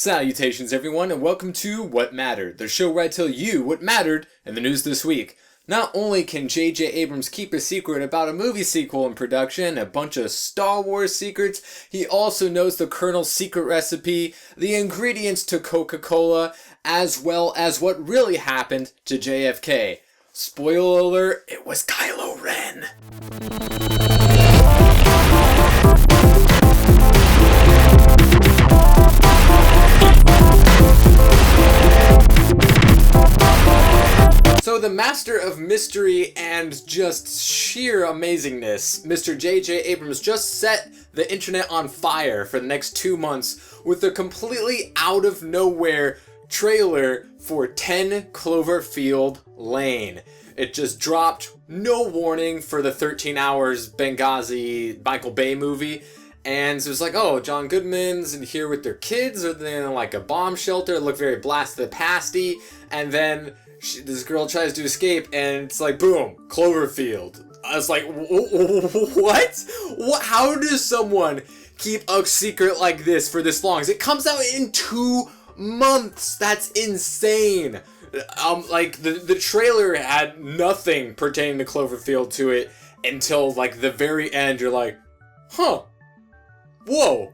Salutations everyone, and welcome to What Mattered, the show where I tell you what mattered in the news this week. Not only can J.J. Abrams keep a secret about a movie sequel in production, a bunch of Star Wars secrets, he also knows the Colonel's secret recipe, the ingredients to Coca-Cola, as well as what really happened to JFK. Spoiler alert, it was Kylo Ren. So the master of mystery and just sheer amazingness, Mr. J.J. Abrams just set the internet on fire for the next 2 months with a completely out of nowhere trailer for 10 Cloverfield Lane. It just dropped, no warning, for the 13 Hours Benghazi Michael Bay movie. And it was like, oh, John Goodman's in here with their kids, or they're in like a bomb shelter. It looked very blasted pasty. And then this girl tries to escape, and it's like, boom, Cloverfield. I was like, what? How does someone keep a secret like this for this long? It comes out in 2 months. That's insane. Like the trailer had nothing pertaining to Cloverfield to it until like the very end. You're like, huh, whoa,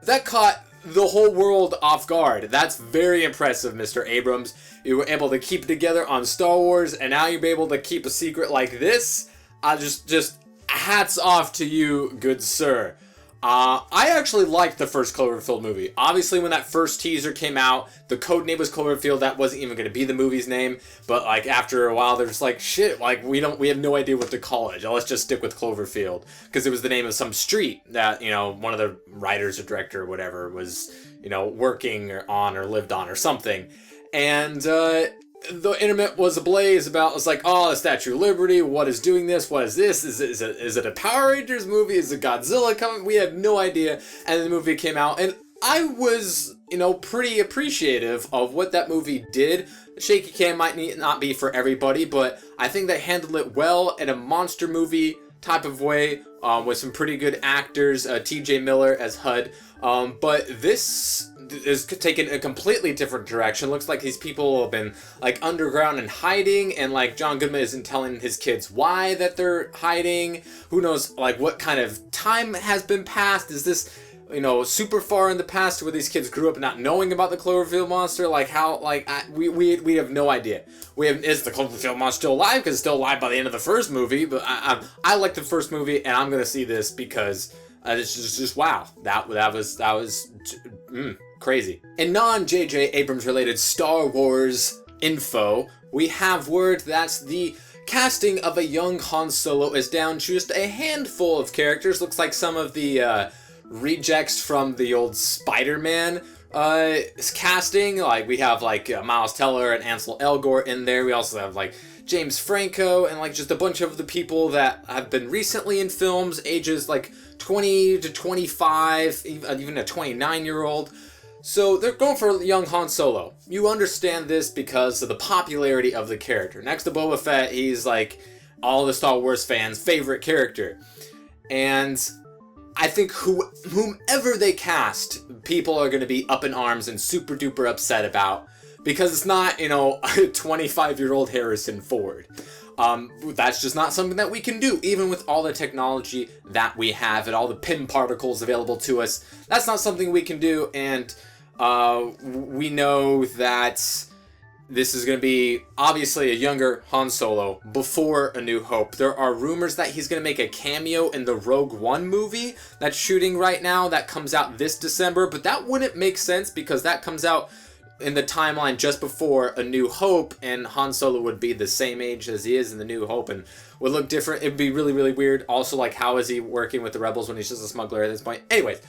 that caught the whole world off guard. That's very impressive, Mr. Abrams. You were able to keep it together on Star Wars, and now you'll be able to keep a secret like this. Just hats off to you, good sir. I actually liked the first Cloverfield movie. Obviously, when that first teaser came out, the code name was Cloverfield. That wasn't even going to be the movie's name. But like after a while, they're just like, shit. Like we have no idea what to call it. Let's just stick with Cloverfield, because it was the name of some street that one of the writers or director or whatever was working on or lived on or something. And the internet was ablaze about, it's like, oh, the Statue of Liberty, what is doing this? What is this? Is it a Power Rangers movie? Is it Godzilla coming? We have no idea. And the movie came out, and I was, pretty appreciative of what that movie did. The shaky cam might not be for everybody, but I think they handled it well in a monster movie type of way, with some pretty good actors, T.J. Miller as HUD. But this is taking a completely different direction. Looks like these people have been like underground and hiding, and like John Goodman isn't telling his kids why that they're hiding. Who knows like what kind of time has been passed? Is this super far in the past where these kids grew up not knowing about the Cloverfield monster? Like how, like we have no idea. Is the Cloverfield monster still alive? Because it's still alive by the end of the first movie. But I like the first movie, and I'm gonna see this because it's just wow. That was crazy. In non-J.J. Abrams related Star Wars info, we have word that the casting of a young Han Solo is down to just a handful of characters. Looks like some of the rejects from the old Spider-Man casting. Like we have like Miles Teller and Ansel Elgort in there. We also have like James Franco and like just a bunch of the people that have been recently in films, ages like 20 to 25, even a 29-year-old. So they're going for young Han Solo. You understand this because of the popularity of the character. Next to Boba Fett, he's like all the Star Wars fans' favorite character. And I think whomever they cast, people are going to be up in arms and super duper upset about, because it's not, a 25-year-old Harrison Ford. That's just not something that we can do, even with all the technology that we have and all the PIM particles available to us. That's not something we can do, and we know that this is going to be obviously a younger Han Solo before A New Hope. There are rumors that he's going to make a cameo in the Rogue One movie that's shooting right now, that comes out this December, but that wouldn't make sense because that comes out in the timeline just before A New Hope, and Han Solo would be the same age as he is in The New Hope and would look different. It'd be really, really weird. Also, like, how is he working with the rebels when he's just a smuggler at this point? Anyways,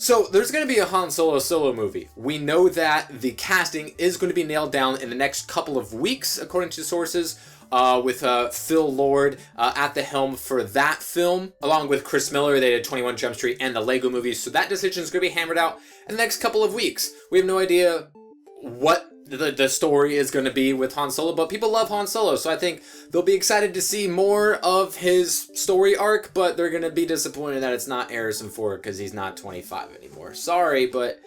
so there's going to be a Han Solo movie. We know that the casting is going to be nailed down in the next couple of weeks, according to sources, with Phil Lord at the helm for that film, along with Chris Miller. They did 21 Jump Street and the Lego movies, so that decision is going to be hammered out in the next couple of weeks. We have no idea what the story is going to be with Han Solo, but people love Han Solo, so I think they'll be excited to see more of his story arc, but they're going to be disappointed that it's not Harrison Ford because he's not 25 anymore. Sorry, but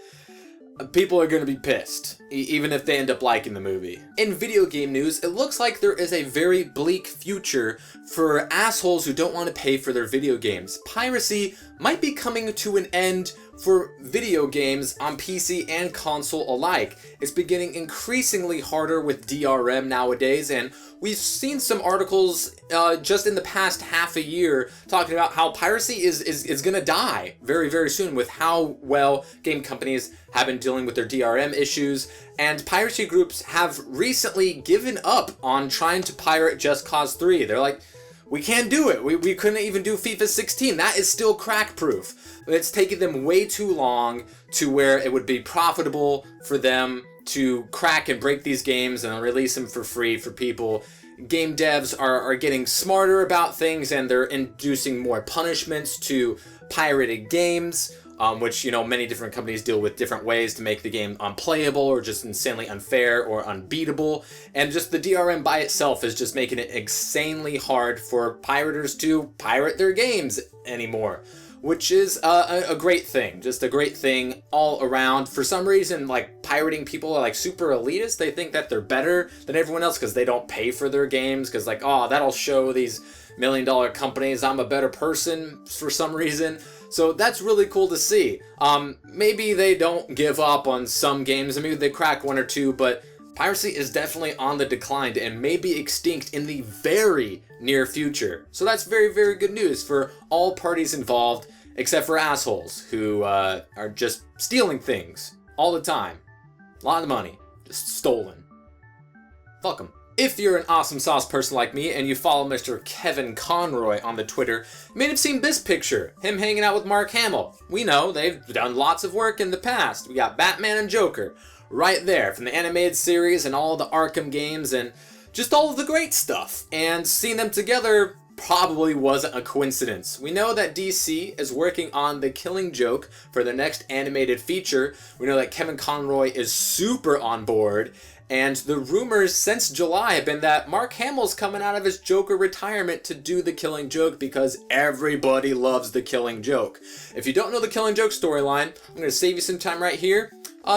people are gonna be pissed, even if they end up liking the movie. In video game news, it looks like there is a very bleak future for assholes who don't want to pay for their video games. Piracy might be coming to an end for video games on PC and console alike. It's been getting increasingly harder with DRM nowadays, and we've seen some articles just in the past half a year talking about how piracy is gonna die very, very soon with how well game companies have been dealing with their DRM issues, and piracy groups have recently given up on trying to pirate Just Cause 3. They're like, we can't do it. We couldn't even do FIFA 16. That is still crack proof. But it's taken them way too long to where it would be profitable for them to crack and break these games and release them for free for people. Game devs are getting smarter about things, and they're introducing more punishments to pirated games, which, you know, many different companies deal with different ways to make the game unplayable or just insanely unfair or unbeatable. And just the DRM by itself is just making it insanely hard for pirators to pirate their games anymore, which is a great thing. Just a great thing all around. For some reason, like, pirating people are like super elitist. They think that they're better than everyone else because they don't pay for their games, because like, oh, that'll show these million-dollar companies I'm a better person for some reason. So that's really cool to see. Maybe they don't give up on some games, and maybe they crack one or two, but piracy is definitely on the decline and may be extinct in the very near future. So that's very, very good news for all parties involved, except for assholes who are just stealing things all the time. A lot of money, just stolen. Fuck 'em. If you're an awesome sauce person like me and you follow Mr. Kevin Conroy on the Twitter, you may have seen this picture, him hanging out with Mark Hamill. We know they've done lots of work in the past. We got Batman and Joker right there from the animated series and all the Arkham games and just all of the great stuff. And seeing them together probably wasn't a coincidence. We know that DC is working on The Killing Joke for their next animated feature. We know that Kevin Conroy is super on board. And the rumors since July have been that Mark Hamill's coming out of his Joker retirement to do The Killing Joke because everybody loves The Killing Joke. If you don't know The Killing Joke storyline, I'm going to save you some time right here.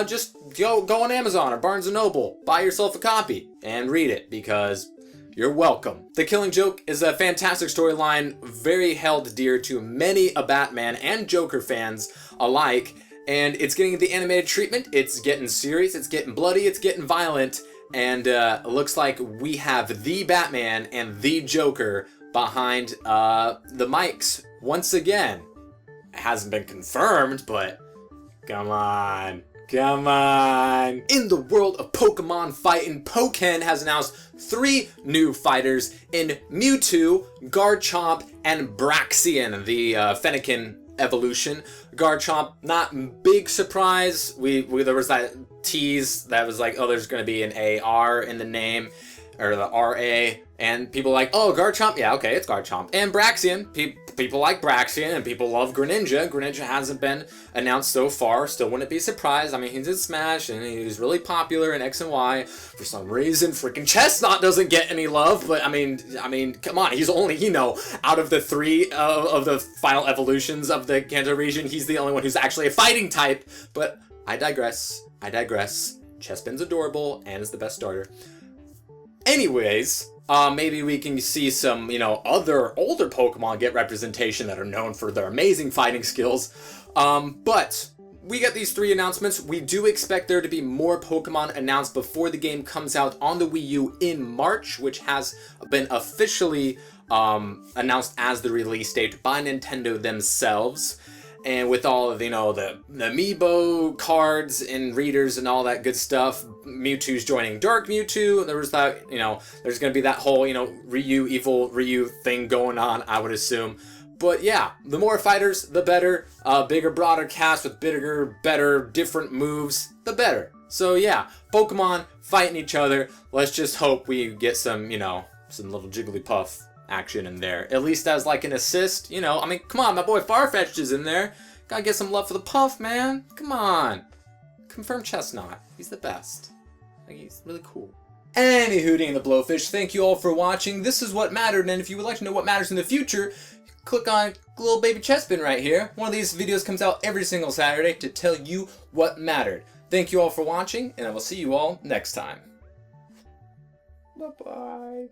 Just go on Amazon or Barnes & Noble, buy yourself a copy, and read it because you're welcome. The Killing Joke is a fantastic storyline, very held dear to many a Batman and Joker fans alike. And it's getting the animated treatment, it's getting serious, it's getting bloody, it's getting violent, and it looks like we have the Batman and the Joker behind the mics once again. It hasn't been confirmed, but come on. Come on. In the world of Pokemon fighting, Pokken has announced 3 new fighters in Mewtwo, Garchomp, and Braixen, the Fennekin evolution. Garchomp, not big surprise. There was that tease that was like, oh, there's going to be an AR in the name, or the RA, and people are like, oh, Garchomp, yeah, okay, it's Garchomp. And Braixen, people like Braixen, and people love Greninja. Greninja hasn't been announced so far, still wouldn't be surprised. I mean, he's in Smash, and he's really popular in X and Y. For some reason, freaking Chestnut doesn't get any love, but I mean, come on, he's only, you know, out of the 3 of the final evolutions of the Kanto region, he's the only one who's actually a fighting type, but I digress. Chespin's adorable, and is the best starter. Anyways, maybe we can see some, you know, other older Pokemon get representation that are known for their amazing fighting skills. But we get these 3 announcements. We do expect there to be more Pokemon announced before the game comes out on the Wii U in March, which has been officially announced as the release date by Nintendo themselves. And with all of, you know, the amiibo cards and readers and all that good stuff, Mewtwo's joining Dark Mewtwo. There was that, you know, there's going to be that whole, you know, evil Ryu thing going on, I would assume. But yeah, the more fighters, the better. Bigger, broader cast with bigger, better, different moves, the better. So yeah, Pokemon fighting each other. Let's just hope we get some, you know, some little Jigglypuff action in there, at least as like an assist, you know. I mean, come on, my boy Farfetch'd is in there. Gotta get some love for the Puff, man. Come on. Confirm Chestnut. He's the best. Like, he's really cool. Any Hootie and the Blowfish, thank you all for watching. This is what mattered, and if you would like to know what matters in the future, click on little baby Chespin right here. One of these videos comes out every single Saturday to tell you what mattered. Thank you all for watching, and I will see you all next time. Bye-bye.